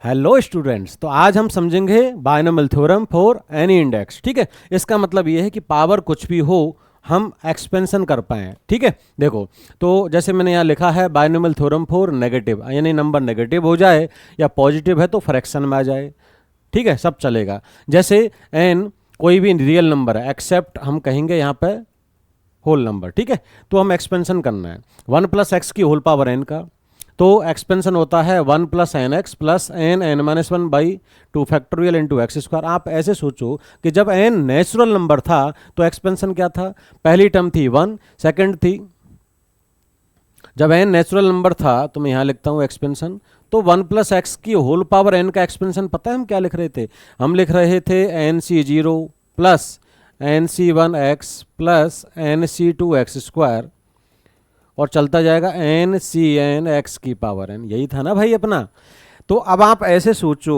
Hello students, तो आज हम समझेंगे binomial theorem for any index. ठीक है, इसका मतलब ये है कि पावर कुछ भी हो हम एक्सपेंशन कर पाएँ। ठीक है, देखो तो जैसे मैंने यहाँ लिखा है बायनोमियल थ्योरम फॉर नेगेटिव, यानी नंबर नेगेटिव हो जाए या पॉजिटिव है तो फ्रैक्शन में आ जाए। ठीक है, सब चलेगा। जैसे एन कोई भी रियल नंबर है एक्सेप्ट हम कहेंगे यहाँ पे होल नंबर। ठीक है, तो हम एक्सपेंशन करना है 1 प्लस एक्स की होल पावर एन का, तो एक्सपेंशन होता है 1 plus n x plus n n minus one by 2 factorial into x square. आप ऐसे सोचो कि जब एन नेचुरल नंबर था तो एक्सपेंशन क्या था, पहली टर्म थी 1, सेकंड थी, जब एन नेचुरल नंबर था तो मैं यहाँ लिखता हूँ एक्सपेंशन, तो 1 प्लस एक्स की होल पावर एन का एक्सपेंशन पता है हम क्या लिख रहे थे, हम लिख रहे थे n C zero plus n C one x plus n C two x square और चलता जाएगा एन सी एन एक्स की पावर एन। यही था ना भाई अपना। तो अब आप ऐसे सोचो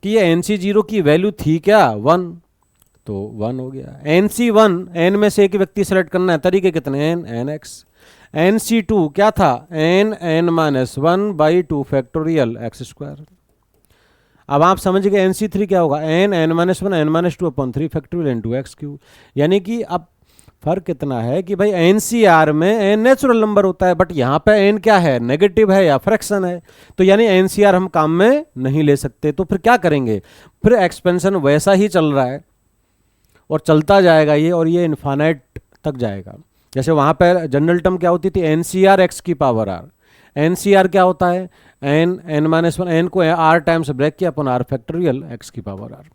कि ये एन सी जीरो की वैल्यू थी क्या 1, तो 1 हो गया। एन सी वन एन में से एक व्यक्ति सेलेक्ट करना है, तरीके कितने, n n x. N C two क्या था, n n minus one by 2 factorial x square. अब आप समझ गए एन सी थ्री क्या होगा, n n minus one n minus two upon 3 factorial into x cube. यानी कि अब फर्क कितना है कि भाई एनसीआर में एन नेचुरल नंबर होता है, बट यहाँ पे एन क्या है, नेगेटिव है या फ्रैक्शन है, तो यानी एनसीआर हम काम में नहीं ले सकते। तो फिर क्या करेंगे, फिर एक्सपेंशन वैसा ही चल रहा है और चलता जाएगा ये, और ये इन्फानाइट तक जाएगा। जैसे वहाँ पर जनरल टर्म क्या होती थी, एनसीआर एक्स की पावर आर। एनसीआर क्या होता है, n n minus one, n को आर टाइम्स ब्रेक किया अपन आर फैक्टोरियल एक्स की पावर आर,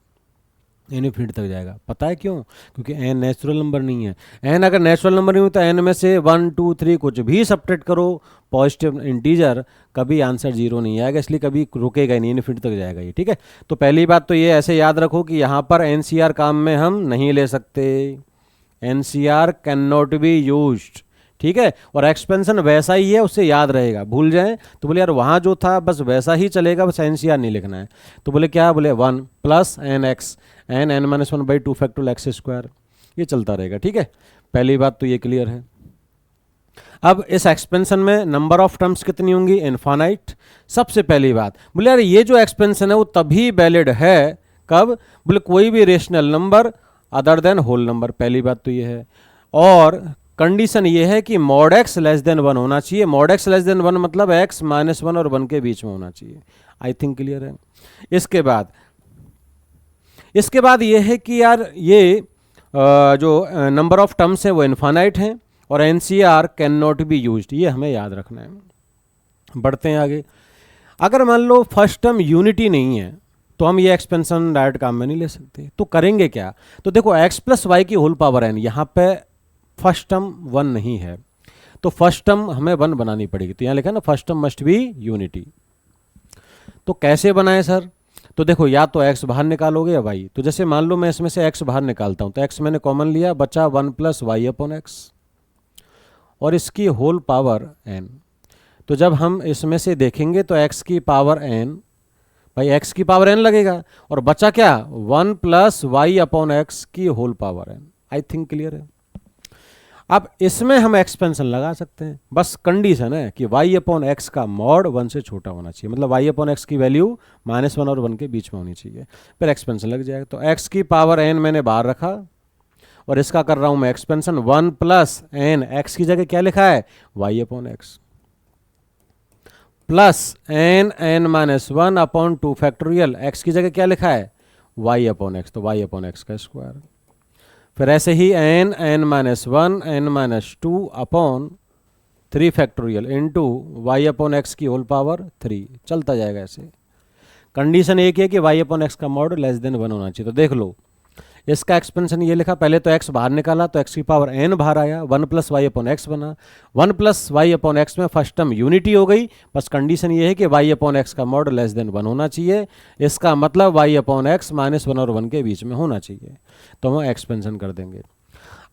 इन्फिनिटी तक जाएगा। पता है क्यों, क्योंकि एन नेचुरल नंबर नहीं है। एन अगर नेचुरल नंबर नहीं होता, एन में से 1 2 3 कुछ भी सब्ट्रैक्ट करो पॉजिटिव इंटीजर, कभी आंसर जीरो नहीं आएगा, इसलिए कभी रुकेगा ही नहीं, इन्फिनिटी तक जाएगा ये। ठीक है, तो पहली बात तो ये ऐसे याद रखो कि यहाँ पर एनसीआर काम में हम नहीं ले सकते, NCR can not be used. ठीक है, और एक्सपेंशन वैसा ही है, उससे याद रहेगा, भूल जाएं तो बोले यार वहाँ जो था बस वैसा ही चलेगा, बस एनसीआर नहीं लिखना है। तो बोले क्या, बोले 1 plus n x n n minus one by 2 factorial x square, ये चलता रहेगा। ठीक है, पहली बात तो ये क्लियर है। अब इस एक्सपेंशन में नंबर ऑफ टर्म्स कितनी होंगी, इनफाइनाइट। सबसे पहली बात बोले यार ये जो एक्सपेंशन है वो तभी वैलिड है कब, बोले कोई भी rational number other than whole number, पहली बात तो ये है। और कंडीशन ये है कि मॉड एक्स लेस देन 1 होना चाहिए। मॉड एक्स लेस देन 1 मतलब एक्स माइनस वन और 1 के बीच में होना चाहिए। आई थिंक क्लियर है। इसके बाद ये है कि यार ये जो नंबर ऑफ टर्म्स है वो इनफाइनाइट हैं और NCR can not be used, ये हमें याद रखना है। बढ़ते हैं आगे। अगर मान लो फर्स्ट टर्म यूनिटी नहीं है तो हम ये एक्सपेंशन डायरेक्ट काम में नहीं ले सकते, तो करेंगे क्या, तो देखो एक्स प्लस वाई की होल पावर एन, यहाँ पे फर्स्ट टर्म 1 नहीं है तो फर्स्ट टर्म हमें 1 बनानी पड़ेगी। तो यहाँ लिखा ना first term must be unity. तो कैसे बनाए सर, तो देखो या तो x बाहर निकालोगे या y। तो जैसे मान लो मैं इसमें से x बाहर निकालता हूं तो x मैंने कॉमन लिया, बचा 1 प्लस वाई अपॉन एक्स और इसकी होल पावर n। तो जब हम इसमें से देखेंगे तो x की पावर n, भाई x की पावर n लगेगा और बचा क्या 1 प्लस वाई अपॉन एक्स की whole power n। I think clear है। अब इसमें हम एक्सपेंशन लगा सकते हैं, बस कंडीशन है कि y अपॉन एक्स का मॉड 1 से छोटा होना चाहिए, मतलब y अपॉन एक्स की वैल्यू -1 और 1 के बीच में होनी चाहिए, फिर एक्सपेंशन लग जाएगा। तो x की पावर n मैंने बाहर रखा और इसका कर रहा हूं मैं एक्सपेंशन, 1 प्लस एन, एक्स की जगह क्या लिखा है y upon x, plus n n minus one upon 2 factorial, x की जगह क्या लिखा है y अपॉन एक्स, तो y अपॉन एक्स का स्क्वायर। फिर ऐसे ही n n minus one n minus two upon 3 factorial into y upon x की होल पावर 3, चलता जाएगा ऐसे। कंडीशन एक है कि वाई अपॉन एक्स का मॉड लेस देन 1 होना चाहिए। तो देख लो इसका एक्सपेंशन ये लिखा, पहले तो x बाहर निकाला तो x की पावर n बाहर आया, 1 प्लस वाई अपॉन एक्स बना। 1 प्लस वाई अपॉन एक्स में फर्स्ट टर्म यूनिटी हो गई, बस कंडीशन ये है कि y अपॉन एक्स का मॉड लेस देन 1 होना चाहिए। इसका मतलब y अपॉन एक्स -1 और 1 के बीच में होना चाहिए, तो हम एक्सपेंशन कर देंगे।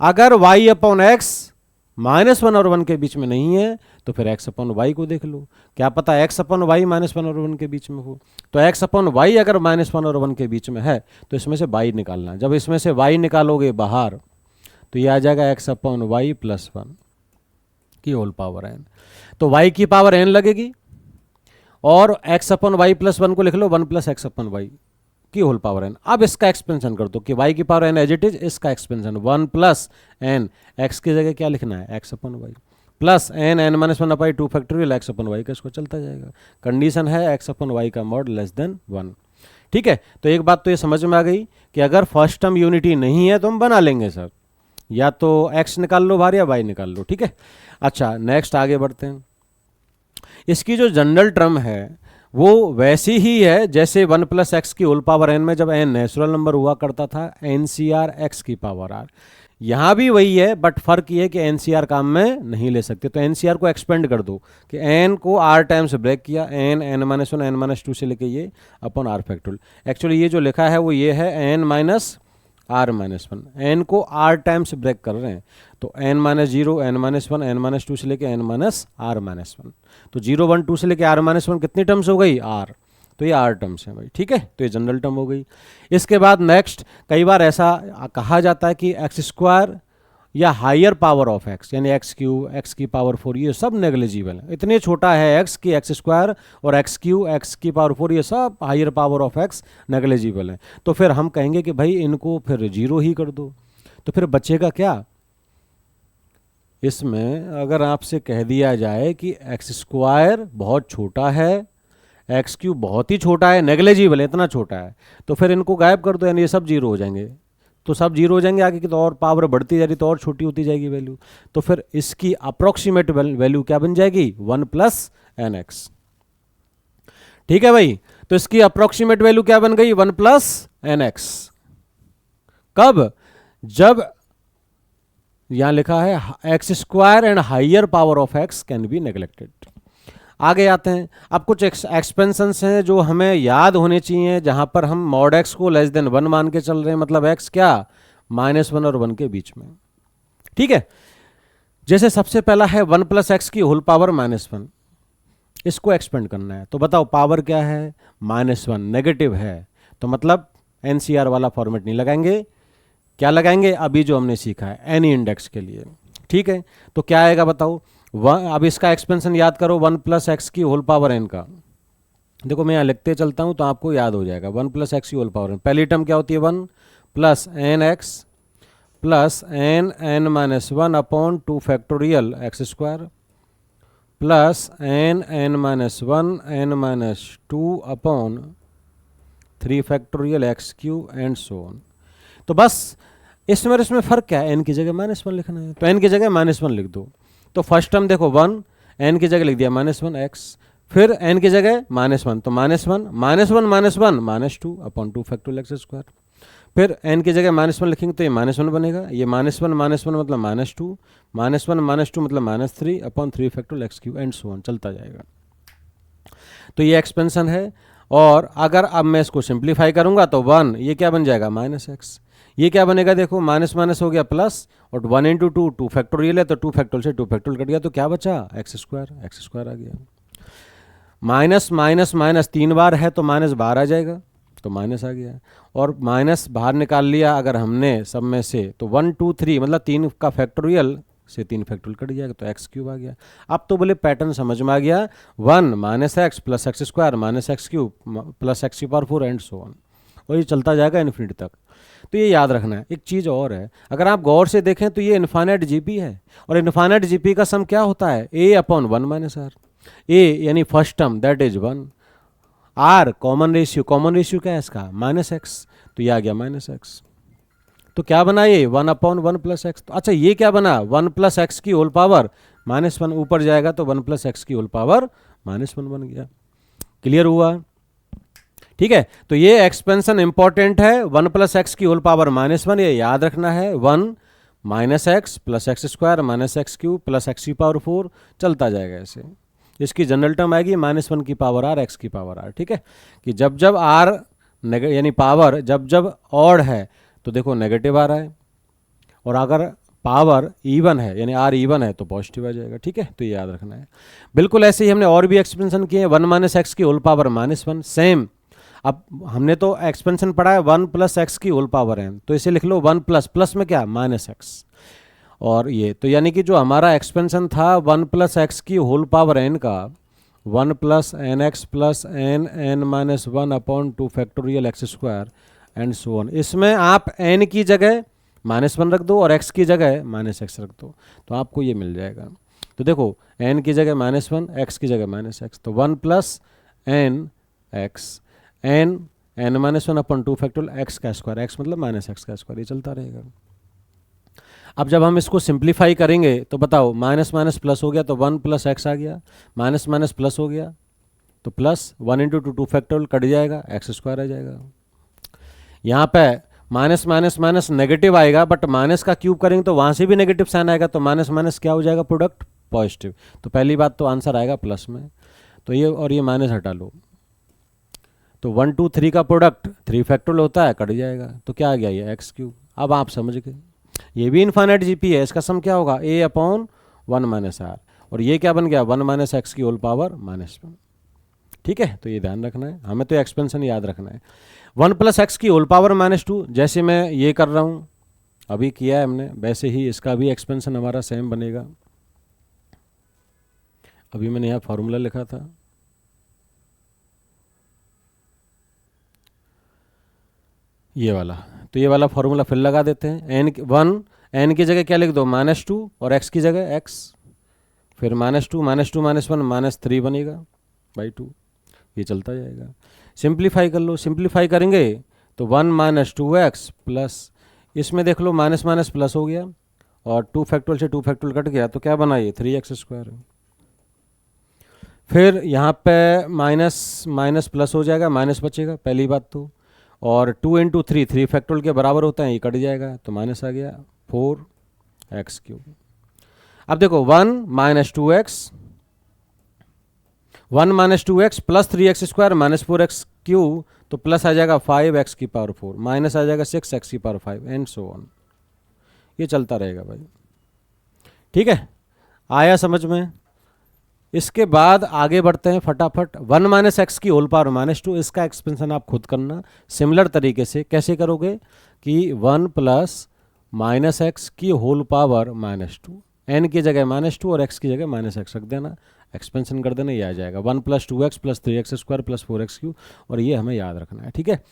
अगर y अपॉन एक्स -1 और 1 के बीच में नहीं है तो फिर x अपॉन वाई को देख लो, क्या पता x अपॉन वाई -1 और 1 के बीच में हो। तो x अपॉन वाई अगर -1 और 1 के बीच में है तो इसमें से y निकालना। जब इसमें से y निकालोगे बाहर तो ये आ जाएगा x अपॉन वाई +1 की होल पावर n। तो y की पावर n लगेगी और x upon y plus one को लिख लो 1 प्लस एक्स अपन वाई की होल पावर एन। अब इसका एक्सपेंशन कर दो कि वाई की power n as it is, इसका एक्सपेंशन 1 प्लस एन, एक्स की जगह क्या लिखना है x upon y, plus n n minus one upon 2 factorial x upon y का, इसको चलता जाएगा। कंडीशन है एक्स अपन वाई का मॉड लेस देन 1। ठीक है, तो एक बात तो ये समझ में आ गई कि अगर फर्स्ट टर्म यूनिटी नहीं है तो हम बना लेंगे सर, या तो एक्स निकाल लो बाहर या वाई निकाल लो। ठीक है, अच्छा नेक्स्ट आगे बढ़ते हैं। इसकी जो जनरल टर्म है वो वैसी ही है जैसे 1 प्लस एक्स की होल पावर एन में जब एन नेचुरल नंबर हुआ करता था, एन सी आर एक्स की पावर आर। यहाँ भी वही है, बट फर्क ये है कि एन सी आर काम में नहीं ले सकते, तो एन सी आर को एक्सपेंड कर दो कि एन को आर टाइम्स ब्रेक किया, n n minus one n minus two से लेके ये अपन आर फैक्टोरियल। एक्चुअली ये जो लिखा है वो ये है n minus r minus one, n को आर टाइम्स ब्रेक कर रहे हैं, तो n minus zero n minus one n minus two से लेके n minus r minus one, तो 0 1 2 से लेके आर माइनस वन कितनी टर्म्स हो गई आर, तो ये आर टर्म्स हैं भाई। ठीक है, तो ये जनरल टर्म हो गई। इसके बाद नेक्स्ट, कई बार ऐसा कहा जाता है कि एक्स स्क्वायर या हायर पावर ऑफ एक्स यानी एक्स क्यू एक्स की पावर 4 ये सब नेग्लिजिबल है, इतने छोटा है एक्स की एक्स स्क्वायर और एक्स क्यू एक्स की पावर 4 ये सब higher power of x negligible है। तो फिर हम कहेंगे कि भाई इनको फिर 0 ही कर दो, तो फिर बचेगा क्या इसमें? अगर आपसे कह दिया जाए कि एक्स स्क्वायर बहुत छोटा है, एक्स क्यू बहुत ही छोटा है, नेग्लिजिबल है, इतना छोटा है, तो फिर इनको गायब कर दो, यानी ये सब 0 हो जाएंगे, तो सब 0 हो जाएंगे, आगे की तो और पावर बढ़ती जा रही तो और छोटी होती जाएगी वैल्यू, तो फिर इसकी अप्रोक्सीमेट वैल्यू क्या बन जाएगी 1 प्लस एन एक्स। ठीक है भाई, तो इसकी अप्रोक्सीमेट वैल्यू क्या बन गई 1 प्लस एन एक्स। कब? जब यहां लिखा है x square and higher power of x can be neglected. आगे आते हैं, अब कुछ एक्सपेंशंस हैं जो हमें याद होने चाहिए, जहां पर हम मॉड एक्स को लेस देन 1 मान के चल रहे हैं, मतलब एक्स क्या -1 और 1 के बीच में। ठीक है, जैसे सबसे पहला है 1 प्लस एक्स की होल पावर -1, इसको एक्सपेंड करना है, तो बताओ पावर क्या है -1, नेगेटिव है, तो मतलब एनसीआर वाला फॉर्मेट नहीं लगाएंगे, क्या लगाएंगे अभी जो हमने सीखा है एनी इंडेक्स के लिए। ठीक है, तो क्या आएगा बताओ, अब इसका एक्सपेंशन याद करो 1 प्लस एक्स की होल पावर एन का, देखो मैं यहाँ लिखते चलता हूँ तो आपको याद हो जाएगा। 1 प्लस एक्स की होल पावर एन, पहली टर्म क्या होती है 1 plus n x plus n n minus one upon 2 factorial x square plus n n minus one n minus 2 upon 3 factorial x cube and so on. तो बस इसमें फ़र्क क्या है, एन की जगह -1 लिखना है, तो एन की जगह -1 लिख दो। तो फर्स्ट टर्म देखो 1, एन की जगह लिख दिया -1 एक्स, फिर एन की जगह -1, तो -1 -2 अपॉन 2 फैक्टोरियल एक्स स्क्वायर, फिर एन की जगह -1 लिखेंगे तो ये -1 बनेगा, ये -1 मतलब -2 -1 -2 मतलब -3 upon 3 factorial x cube and so on, चलता जाएगा। तो ये एक्सपेंशन है, और अगर अब मैं इसको सिंप्लीफाई करूंगा तो 1 ये क्या बन जाएगा -x, ये क्या बनेगा देखो माइनस माइनस हो गया प्लस, और 1 इंटू 2 फैक्टोरियल है, तो 2 फैक्टोरियल से 2 फैक्टोरियल कट गया, तो क्या बचा एक्स स्क्वायर आ गया। माइनस माइनस माइनस 3 बार है तो माइनस बाहर आ जाएगा, तो माइनस आ गया, और माइनस बाहर निकाल लिया अगर हमने सब में से, तो 1 2 3 मतलब 3 का फैक्टोरियल से 3 फैक्टोरियल कट जाएगा, तो एक्स क्यूब आ गया। अब तो बोले पैटर्न समझ में आ गया, 1 minus x plus x square minus x cube plus x की पावर 4 एंड सो ऑन, और ये चलता जाएगा इन्फिनिटी तक। तो ये याद रखना है। एक चीज़ और है, अगर आप गौर से देखें तो ये इन्फाइनाइट जीपी है, और इन्फाइनाइट जीपी का सम क्या होता है a upon 1 minus r, a यानी first term that is 1, r common ratio क्या है इसका -x, तो ये आ गया -x, तो क्या बना ये 1 अपॉन 1 प्लस एक्स। तो अच्छा ये क्या बना 1 प्लस एक्स की होल पावर -1, ऊपर जाएगा तो 1 प्लस एक्स की होल पावर -1 बन गया। क्लियर हुआ? ठीक है, तो ये एक्सपेंशन इंपॉर्टेंट है, 1 प्लस एक्स की होल पावर -1, ये याद रखना है, 1 minus x plus x square minus x cube plus x की पावर 4 चलता जाएगा ऐसे। इसकी जनरल टर्म आएगी -1 की पावर आर एक्स की पावर आर। ठीक है, कि जब जब आर यानी पावर जब जब ऑड है तो देखो नेगेटिव आ रहा है, और अगर पावर इवन है यानी आर इवन है तो पॉजिटिव आ जाएगा। ठीक है, तो ये याद रखना है। बिल्कुल ऐसे ही हमने और भी एक्सपेंशन किए हैं, 1 माइनस एक्स की होल पावर -1 सेम। अब हमने तो एक्सपेंशन पढ़ा है 1 प्लस एक्स की होल पावर है, तो इसे लिख लो 1 प्लस में क्या -x, और ये तो यानी कि जो हमारा एक्सपेंशन था 1 प्लस एक्स की होल पावर n का, 1 plus n x plus n n minus 1 upon 2 factorial x square and so on. इसमें आप एन की जगह -1 रख दो और एक्स की जगह -x रख दो, तो आपको ये मिल जाएगा। तो देखो एन की जगह -1, एक्स की जगह -x, तो 1 plus n x n n minus 1 upon 2 factorial x का स्क्वायर, एक्स मतलब -x का स्क्वायर, ये चलता रहेगा। अब जब हम इसको सिंप्लीफाई करेंगे तो बताओ माइनस माइनस प्लस हो गया तो 1 प्लस एक्स आ गया, माइनस माइनस प्लस हो गया तो प्लस 1 इंटू 2 फैक्टोरियल कट जाएगा, एक्स स्क्वायर आ जाएगा। यहाँ पे माइनस माइनस माइनस नेगेटिव आएगा, बट माइनस का क्यूब करेंगे तो वहाँ से भी नेगेटिव साइन आएगा, तो माइनस माइनस क्या हो जाएगा, प्रोडक्ट पॉजिटिव। तो पहली बात तो आंसर आएगा प्लस में, तो ये और ये माइनस हटा लो, तो 1 2 3 का प्रोडक्ट 3 फैक्टोरियल होता है, कट जाएगा, तो क्या आ गया ये एक्स क्यूब। अब आप समझ गए, ये भी इनफाइनाइट जीपी है, इसका सम क्या होगा a अपॉन 1 माइनस आर, और ये क्या बन गया 1 माइनस एक्स की होल पावर -1। ठीक है, तो ये ध्यान रखना है, हमें तो एक्सपेंशन याद रखना है। 1 प्लस एक्स की होल पावर -2, जैसे मैं ये कर रहा हूँ अभी किया है हमने, वैसे ही इसका भी एक्सपेंशन हमारा सेम बनेगा। अभी मैंने यहाँ फॉर्मूला लिखा था, ये वाला, तो ये वाला फॉर्मूला फिर लगा देते हैं। एन की जगह क्या लिख दो -2 और एक्स की जगह एक्स, फिर -2 -1 -3 बनेगा बाई 2, ये चलता जाएगा। सिंप्लीफाई कर लो, सिंप्लीफाई करेंगे तो 1 - 2x प्लस, इसमें देख लो माइनस माइनस प्लस हो गया और 2 फैक्टोरियल से 2 फैक्टोरियल कट गया, तो क्या बना ये 3x स्क्वायर। फिर यहाँ पे माइनस माइनस प्लस हो जाएगा, माइनस बचेगा पहली बात तो, और 2 इंटू 3 फैक्टोरियल के बराबर होता है, ये कट जाएगा, तो माइनस आ गया 4x3। अब देखो 1 - 2x, 1 - 2x plus 3x square minus 4x3, तो प्लस आ जाएगा 5x की पावर 4, माइनस आ जाएगा 6x की पावर 5 एंड सो ऑन, ये चलता रहेगा भाई। ठीक है, आया समझ में। इसके बाद आगे बढ़ते हैं फटाफट। 1 माइनस एक्स की होल पावर -2, इसका एक्सपेंशन आप खुद करना सिमिलर तरीके से। कैसे करोगे कि 1 प्लस माइनस एक्स की होल पावर -2, एन की जगह -2 और एक्स की जगह -x रख देना, एक्सपेंशन कर देना, ये आ जाएगा 1 + 2x + 3x स्क्वायर + 4x3, और ये हमें याद रखना है। ठीक है,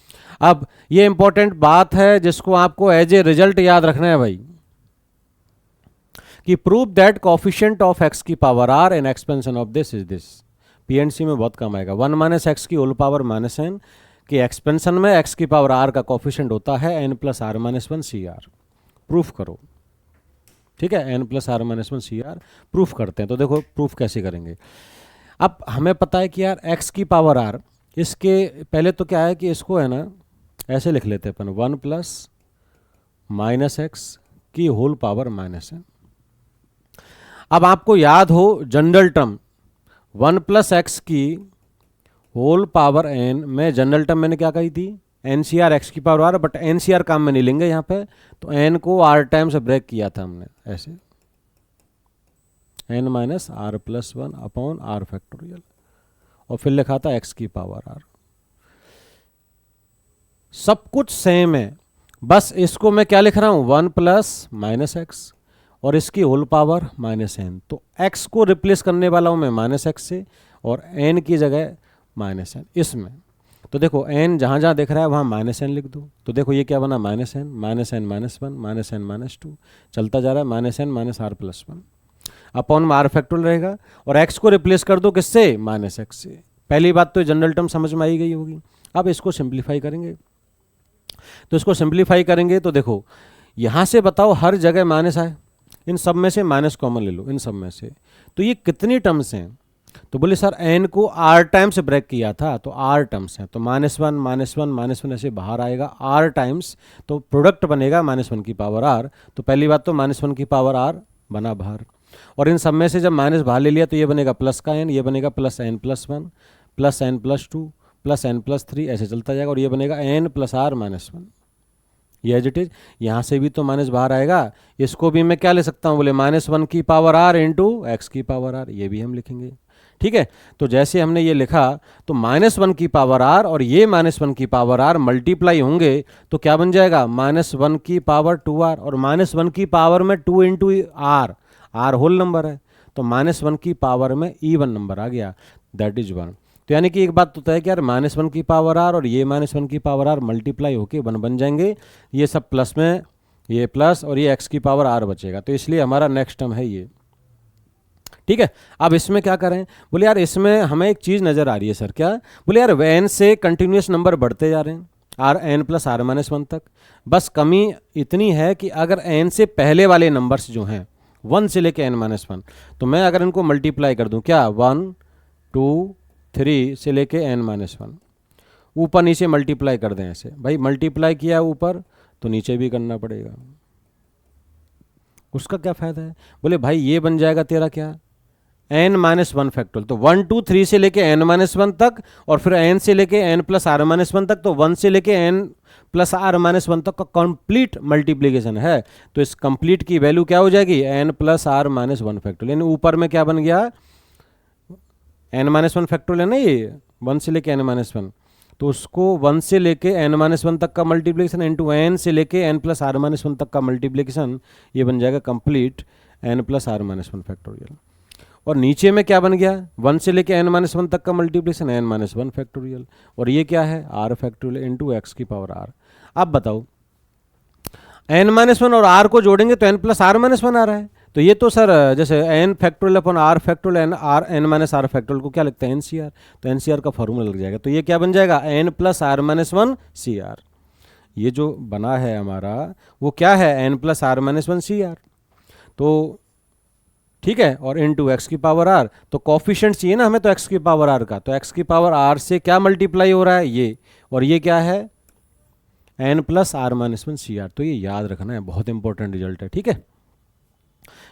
अब ये इंपॉर्टेंट बात है जिसको आपको एज ए रिजल्ट याद रखना है भाई, कि prove that coefficient of x की power r and expansion of this is this. PNC में बहुत कम आएगा। 1 माइनस एक्स की होल पावर -n कि एक्सपेंशन में x की पावर r का कोफिशिएंट होता है n + r - 1 CR। प्रूफ करो। ठीक है, n + r - 1 CR प्रूफ करते हैं। तो देखो प्रूफ कैसे करेंगे। अब हमें पता है कि यार x की पावर r, इसके पहले तो क्या है कि इसको है ना ऐसे लिख लेते हैं अपन, 1 + -x की होल पावर -n। अब आपको याद हो जनरल टर्म 1 + x की होल पावर n में जनरल टर्म मैंने क्या कही थी, NCR x की पावर r, बट NCR काम में नहीं लेंगे यहाँ पे, तो n को r टाइम से ब्रेक किया था हमने ऐसे, n - r + 1 upon r factorial, और फिर लिखा था x की पावर r। सब कुछ सेम है, बस इसको मैं क्या लिख रहा हूँ 1 + -x और इसकी होल पावर -n, तो x को रिप्लेस करने वाला हूँ मैं -x से और n की जगह -n इसमें। तो देखो n जहाँ जहाँ दिख रहा है वहाँ -n लिख दो, तो देखो ये क्या बना -n - -n - -1 -n - -2 चलता जा रहा है, -n - r + 1 अपॉन में r फैक्टोरियल रहेगा, और x को रिप्लेस कर दो किससे, -x से। पहली बात तो जनरल टर्म समझ में आई गई होगी। अब इसको सिंप्लीफाई करेंगे, तो इसको सिंप्लीफाई करेंगे तो देखो यहाँ से बताओ हर जगह माइनस आए, इन सब में से माइनस कॉमन ले लो, इन सब में से, तो ये कितनी टर्म्स हैं, तो बोले सर n को r टाइम्स ब्रेक किया था तो r टर्म्स हैं, तो -1 -1 -1 ऐसे बाहर आएगा r टाइम्स, तो प्रोडक्ट बनेगा -1 की पावर r। तो पहली बात तो -1 की पावर r बना बाहर, और इन सब में से जब माइनस बाहर ले लिया तो ये बनेगा प्लस का n, ये बनेगा +n + 1 +n + 2 +n + 3 ऐसे चलता जाएगा, और ये बनेगा n + r - 1। ये एज इट इज, यहाँ से भी तो माइनस बाहर आएगा, इसको भी मैं क्या ले सकता हूँ, बोले -1 की पावर r इंटू एक्स की पावर r, ये भी हम लिखेंगे। ठीक है, तो जैसे हमने ये लिखा तो -1 की पावर r और ये -1 की पावर r मल्टीप्लाई होंगे तो क्या बन जाएगा, -1 की पावर 2r, और -1 की पावर में 2 इंटू r होल नंबर है, तो -1 की पावर में इवन नंबर आ गया। That is 1। तो यानी कि एक बात तो तय है कि यार -1 की पावर r और ये -1 की पावर r मल्टीप्लाई होके 1 बन जाएंगे। ये सब प्लस में, ये प्लस और ये x की पावर r बचेगा, तो इसलिए हमारा नेक्स्ट टर्म है ये। ठीक है, अब इसमें क्या करें? बोले यार इसमें हमें एक चीज़ नज़र आ रही है सर, क्या? बोले यार n से कंटिन्यूस नंबर बढ़ते जा रहे हैं, n प्लस r-1 तक। बस कमी इतनी है कि अगर n से पहले वाले नंबर्स जो हैं 1 से लेके n-1, तो मैं अगर इनको मल्टीप्लाई कर दूं, क्या 1 2 3 से लेके n-1, ऊपर नीचे मल्टीप्लाई कर दें ऐसे। भाई मल्टीप्लाई किया ऊपर तो नीचे भी करना पड़ेगा, उसका क्या फ़ायदा है? बोले भाई ये बन जाएगा तेरा क्या, n-1 फैक्टोरियल। तो 1 2 3 से लेके n-1 तक, और फिर n से लेके n प्लस r-1 तक, तो 1 से लेके n प्लस r-1 तक का कंप्लीट मल्टीप्लीकेशन है। तो इस कंप्लीट की वैल्यू क्या हो जाएगी, n प्लस r-1 फैक्टोरियल। यानी ऊपर में क्या बन गया, n-1 फैक्टोरियल है ना ये, 1 से लेके n-1, तो उसको 1 से लेके n-1 तक का मल्टीप्लिकेशन इंटू n से लेके n प्लस r-1 तक का मल्टीप्लिकेशन, ये बन जाएगा complete n plus r-1 factorial. और नीचे में क्या बन गया, 1 से लेके n-1 तक का मल्टीप्लिकेशन n-1 फैक्टोरियल, और ये क्या है, r फैक्टोरियल इंटू एक्स की पावर r। अब बताओ n-1 और r को जोड़ेंगे तो n प्लस r-1 आ रहा है, तो ये तो सर जैसे n factorial upon r factorial n-r factorial को क्या लिखते हैं, NCR, तो NCR का फॉर्मूला लग जाएगा। तो ये क्या बन जाएगा, n प्लस r-1 CR। ये जो बना है हमारा वो क्या है, n प्लस r-1 CR। तो ठीक है, और इनटू एक्स की पावर r, तो कॉफिशिएंट चाहिए ना हमें तो एक्स की पावर r का, तो एक्स की पावर r से क्या मल्टीप्लाई हो रहा है, ये, और ये क्या है, n प्लस r-1 CR। तो ये याद रखना है, बहुत इंपॉर्टेंट रिजल्ट है। ठीक है,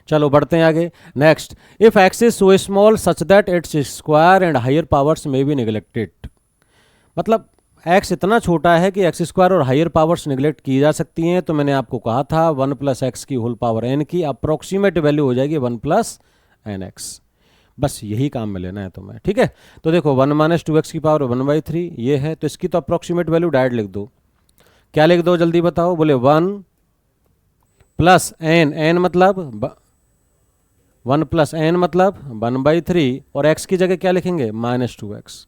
चलो बढ़ते हैं आगे। Next, if x is so small such that its square and higher powers may be neglected. मतलब x इतना छोटा है कि एक्स स्क्वायर और हायर पावर्स निगलेक्ट की जा सकती हैं। तो मैंने आपको कहा था 1 प्लस एक्स की होल पावर n की अप्रोक्सीमेट वैल्यू हो जाएगी 1 प्लस एन एक्स। बस यही काम में लेना है तुम्हें। ठीक है, तो देखो 1 माइनस 2x की पावर 1/3 ये है, तो इसकी तो अप्रोक्सीमेट वैल्यू डायरेक्ट लिख दो। क्या लिख दो जल्दी बताओ? बोले 1 प्लस n मतलब 1 प्लस n मतलब 1/3, और x की जगह क्या लिखेंगे, -2x।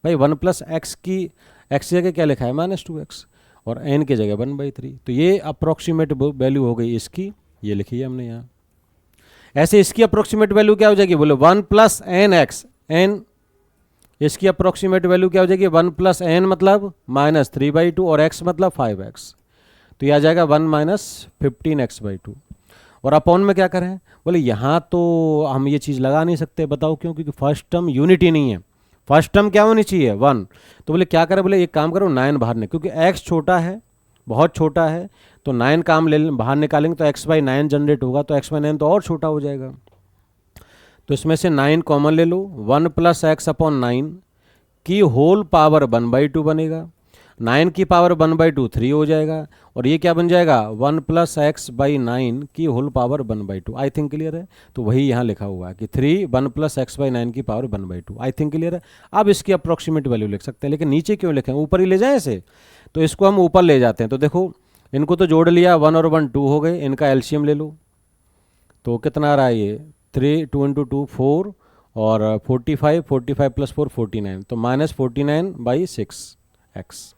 भाई 1 प्लस एक्स की x की जगह क्या लिखा है, -2x, और n की जगह 1/3। तो ये अप्रोक्सीमेट वैल्यू हो गई इसकी, ये लिखी है हमने यहाँ। ऐसे इसकी अप्रोक्सीमेट वैल्यू क्या हो जाएगी, बोले 1 प्लस एन एक्स, एन, इसकी अप्रोक्सीमेट वैल्यू क्या हो जाएगी, 1 प्लस एन मतलब -3/2, और x मतलब 5x। तो यह आ जाएगा 1 माइनस 15x/2। और अपॉन में क्या करें, बोले यहाँ तो हम ये चीज़ लगा नहीं सकते, बताओ क्यों? क्योंकि फर्स्ट टर्म यूनिटी नहीं है, फर्स्ट टर्म क्या होनी चाहिए, 1। तो बोले क्या करें, बोले एक काम करो 9 बाहर निकालो, क्योंकि x छोटा है, बहुत छोटा है, तो 9 काम ले बाहर निकालेंगे तो x/9 जनरेट होगा, तो x/9 तो और छोटा हो जाएगा। तो इसमें से 9 कॉमन ले लो, 1 प्लस एक्स अपॉन 9 की होल पावर 1/2 बनेगा, 9 की पावर 1/2 3 हो जाएगा, और ये क्या बन जाएगा, 1 प्लस x/9 की whole power 1/2। I think clear है? तो वही यहाँ लिखा हुआ है कि 3 1 प्लस x/9 की पावर 1/2। आई थिंक क्लियर है? अब इसकी अप्रोक्सीमेट वैल्यू लिख सकते हैं, लेकिन नीचे क्यों लिखें, ऊपर ही ले जाएं इसे। तो इसको हम ऊपर ले जाते हैं, तो देखो इनको तो जोड़ लिया, 1 और 1 2 हो गए, इनका एलसीएम ले लो, तो कितना आ रहा है ये, 3 2 × 2 4, और 45 45 प्लस 4 49, तो -49/6x।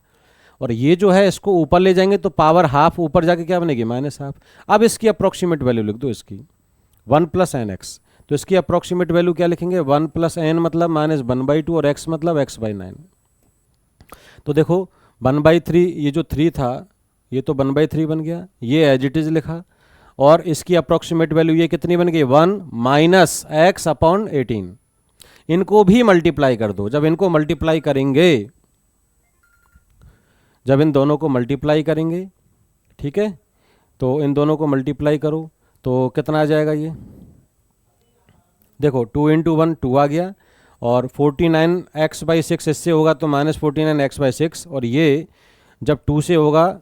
और ये जो है इसको ऊपर ले जाएंगे तो पावर हाफ, ऊपर जाके क्या बनेगी, -हाफ। अब इसकी अप्रोक्सीमेट वैल्यू लिख दो इसकी, 1 प्लस एन एक्स। तो इसकी अप्रोक्सीमेट वैल्यू क्या लिखेंगे, 1 प्लस एन मतलब -1/2, और x मतलब x/9। तो देखो 1/3, ये जो 3 था ये तो 1/3 बन गया, ये एज इट इज लिखा, और इसकी अप्रोक्सीमेट वैल्यू ये कितनी बन गई, 1 माइनस एक्स अपॉन 18। इनको भी मल्टीप्लाई कर दो, जब इनको मल्टीप्लाई करेंगे, जब इन दोनों को मल्टीप्लाई करेंगे, ठीक है, तो इन दोनों को मल्टीप्लाई करो तो कितना आ जाएगा, ये देखो 2 × 1 2 आ गया, और 49x/6 इससे होगा तो -49x/6, और ये जब 2 से होगा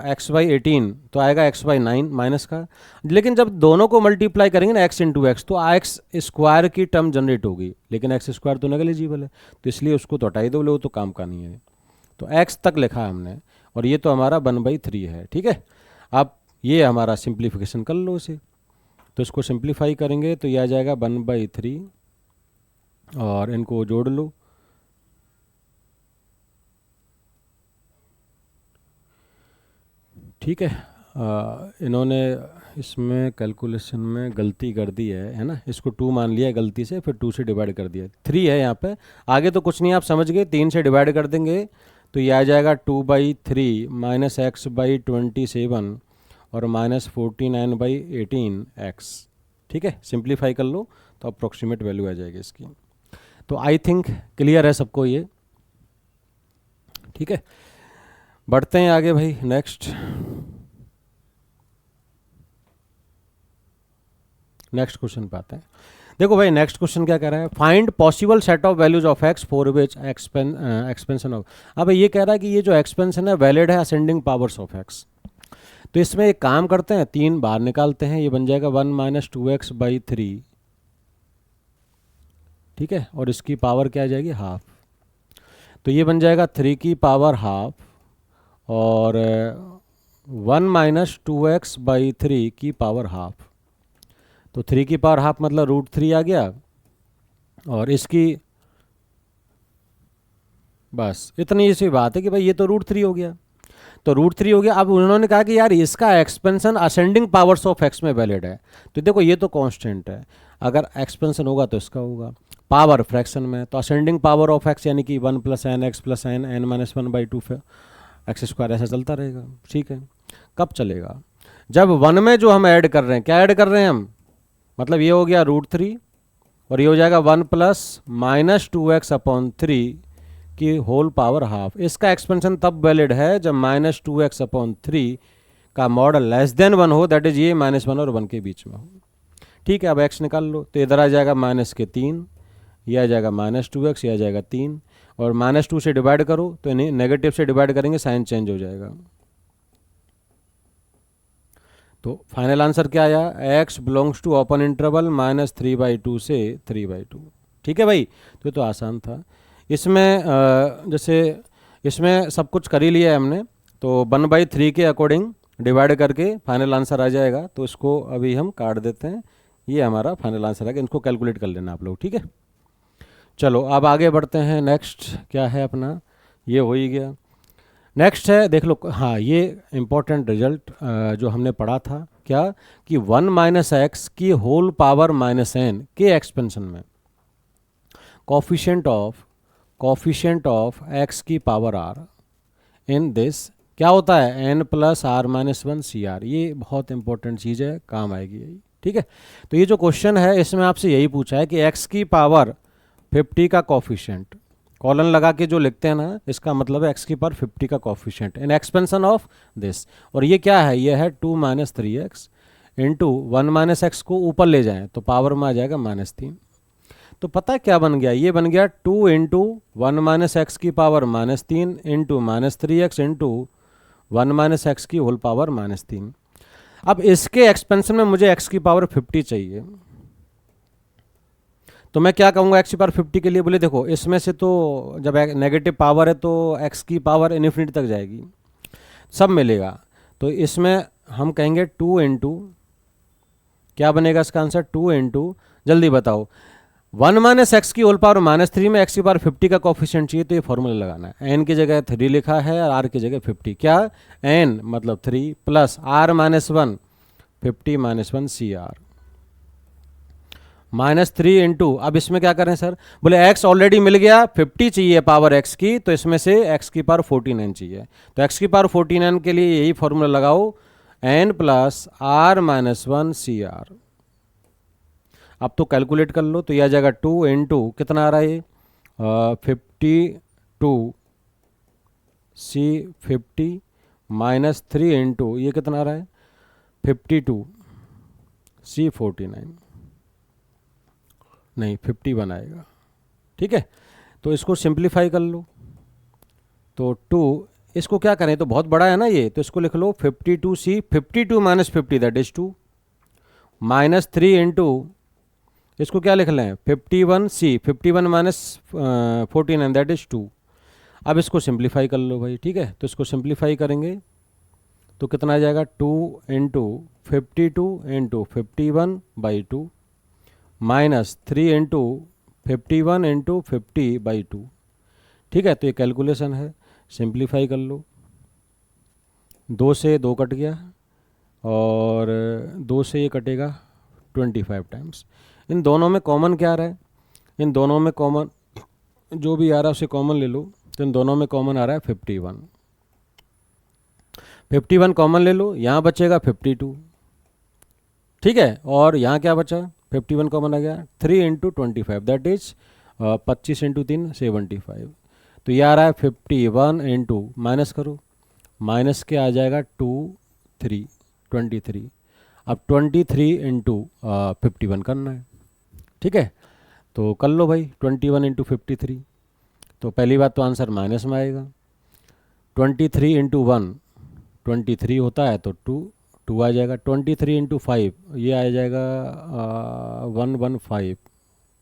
x/18 तो आएगा x/9 माइनस का। लेकिन जब दोनों को मल्टीप्लाई करेंगे ना x × x, तो x स्क्वायर की टर्म जनरेट होगी, लेकिन x स्क्वायर तो नेगलिजिबल है, तो इसलिए उसको तो हटाई दो, वो तो काम का नहीं है। तो x तक लिखा हमने, और ये तो हमारा 1/3 है। ठीक है, अब ये हमारा सिंप्लीफिकेशन कर लो इसे, तो इसको सिंप्लीफाई करेंगे तो ये आ जाएगा 1/3 और इनको जोड़ लो। ठीक है। इन्होंने इसमें कैलकुलेशन में गलती कर दी है ना, इसको 2 मान लिया है गलती से, फिर 2 से डिवाइड कर दिया, 3 है यहाँ पे। आगे तो कुछ नहीं, आप समझ गए, 3 से डिवाइड कर देंगे तो ये आ जाएगा 2/3 माइनस x/27 और माइनस 49/18x। ठीक है, सिंप्लीफाई कर लो तो अप्रोक्सीमेट वैल्यू आ जाएगी इसकी। तो आई थिंक क्लियर है सबको ये। ठीक है, बढ़ते हैं आगे भाई, नेक्स्ट क्वेश्चन पे आते हैं। देखो भाई, नेक्स्ट क्वेश्चन क्या कह रहा है, find possible set of values of x for which expansion of. अब ये कह रहा है कि ये जो एक्सपेंशन है वैलिड है असेंडिंग पावर्स ऑफ एक्स। तो इसमें एक काम करते हैं, 3 बाहर निकालते हैं, ये बन जाएगा 1 - 2x/3। ठीक है, और इसकी पावर क्या आ जाएगी, हाफ। तो ये बन जाएगा 3 की पावर हाफ और 1 - 2x/3 की पावर हाफ। तो 3 की पावर हाफ मतलब √3 आ गया, और इसकी बस इतनी सी बात है कि भाई ये तो √3 हो गया, तो √3 हो गया। अब उन्होंने कहा कि यार इसका expansion ascending powers of x में वैलिड है। तो देखो ये तो कांस्टेंट है, अगर एक्सपेंशन होगा तो इसका होगा, पावर फ्रैक्शन में तो असेंडिंग पावर ऑफ एक्स यानी कि 1 + n x + n n - 1/2 x², ऐसा चलता रहेगा। ठीक है, कब चलेगा, जब 1 में जो हम ऐड कर रहे हैं, क्या ऐड कर रहे हैं हम, मतलब ये हो गया √3 और ये हो जाएगा 1 ± 2x/3 की होल पावर हाफ। इसका एक्सपेंशन तब वैलिड है जब -2x/3 का मॉडल <<1 हो, दैट इज ये -1 और 1 के बीच में हो। ठीक है, अब x निकाल लो, तो इधर आ जाएगा -3, ये आ जाएगा -2x, ये आ जाएगा 3, और -2 से डिवाइड करो तो इन्हें नेगेटिव से डिवाइड करेंगे, साइन चेंज हो जाएगा। तो फाइनल आंसर क्या आया, x belongs to open interval -3/2 से 3/2। ठीक है भाई, तो ये तो आसान था। इसमें जैसे इसमें सब कुछ कर ही लिया है हमने, तो 1/3 के अकॉर्डिंग डिवाइड करके फाइनल आंसर आ जाएगा। तो इसको अभी हम काट देते हैं, ये हमारा फाइनल आंसर है, इनको कैलकुलेट कर लेना आप लोग। ठीक है, चलो अब आगे बढ़ते हैं। नेक्स्ट क्या है अपना, ये हो ही गया। नेक्स्ट है, देख लो, हाँ ये इम्पोर्टेंट रिजल्ट जो हमने पढ़ा था, क्या कि 1 - x की होल पावर -n के एक्सपेंशन में कोफिशिएंट ऑफ x की पावर r इन दिस क्या होता है, n + r - 1 CR। ये बहुत इंपॉर्टेंट चीज़ है, काम आएगी यही। ठीक है, तो ये जो क्वेश्चन है इसमें आपसे यही पूछा है कि x की पावर 50 का कोफिशिएंट, कॉलन लगा के जो लिखते हैं ना, इसका मतलब है x की पावर 50 का coefficient in expansion of this. और ये क्या है, ये है 2 - 3x इंटू 1 - x को ऊपर ले जाएं तो पावर में आ जाएगा -3। तो पता है क्या बन गया, ये बन गया 2 × 1 - x की power -3 into -3x into 1 - x की होल पावर -3। अब इसके एक्सपेंशन में मुझे x की पावर 50 चाहिए, तो मैं क्या कहूँगा x की पावर 50 के लिए, बोले देखो इसमें से तो जब नेगेटिव पावर है तो x की पावर इन्फिनिटी तक जाएगी, सब मिलेगा। तो इसमें हम कहेंगे 2 × क्या बनेगा इसका आंसर, 2 × जल्दी बताओ, 1 - x की होल पावर -3 में x की पावर 50 का कोफिशिएंट चाहिए, तो ये फॉर्मूला लगाना है। n की जगह 3 लिखा है और r की जगह 50, क्या n मतलब 3 प्लस r - 1 50 - 1 CR -3 इंटू, अब इसमें क्या करें सर, बोले x ऑलरेडी मिल गया, 50 चाहिए पावर x की, तो इसमें से x की पावर 49 चाहिए। तो x की पावर 49 के लिए यही फॉर्मूला लगाओ, n + r - 1 CR। अब तो कैलकुलेट कर लो, तो यह आ जाएगा 2 × कितना आ रहा है ये 52 C50 -3 × ये कितना आ रहा है 52 C49, नहीं 51 आएगा। ठीक है, तो इसको सिंप्लीफाई कर लो, तो 2, इसको क्या करें, तो बहुत बड़ा है ना ये, तो इसको लिख लो 52 C 52 - 50 दैट इज 2 -3 × इसको क्या लिख लें 51 C 51 - 49 दैट इज 2। अब इसको सिंप्लीफाई कर लो भाई। ठीक है, तो इसको सिंप्लीफाई करेंगे तो कितना आ जाएगा 2 × 52 × 51/2 -3 × 51 इंटू 50/2, ठीक है। तो ये कैलकुलेशन है, सिंप्लीफाई कर लो, 2 से 2 कट गया और 2 से ये कटेगा 25 टाइम्स। इन दोनों में कॉमन क्या आ रहा है, इन दोनों में कॉमन जो भी आ रहा है उसे कॉमन ले लो। तो इन दोनों में कॉमन आ रहा है 51, 51 कॉमन ले लो, यहाँ बचेगा 52, ठीक है। और यहाँ क्या बचा, 51 कॉमन आ गया, 3 इंटू 25 दैट इज 25 इंटू 3 75। तो ये आ रहा है 51 इंटू, माइनस करो, माइनस के आ जाएगा 23। अब 23 इंटू 51 करना है, ठीक है। तो कर लो भाई, 21 इंटू 53। तो पहली बात तो आंसर माइनस में आएगा। 23 इंटू 1 23 होता है, तो 2 आ जाएगा। 23 इंटू 5 ये आ जाएगा 115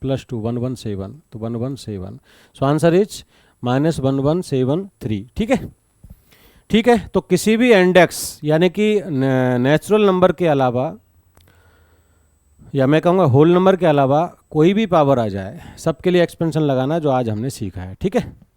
प्लस 2 117, तो 117। सो आंसर इज -1173, ठीक है। ठीक है, तो किसी भी इंडेक्स यानी कि नेचुरल नंबर के अलावा, या मैं कहूँगा होल नंबर के अलावा कोई भी पावर आ जाए, सबके लिए एक्सपेंशन लगाना जो आज हमने सीखा है, ठीक है।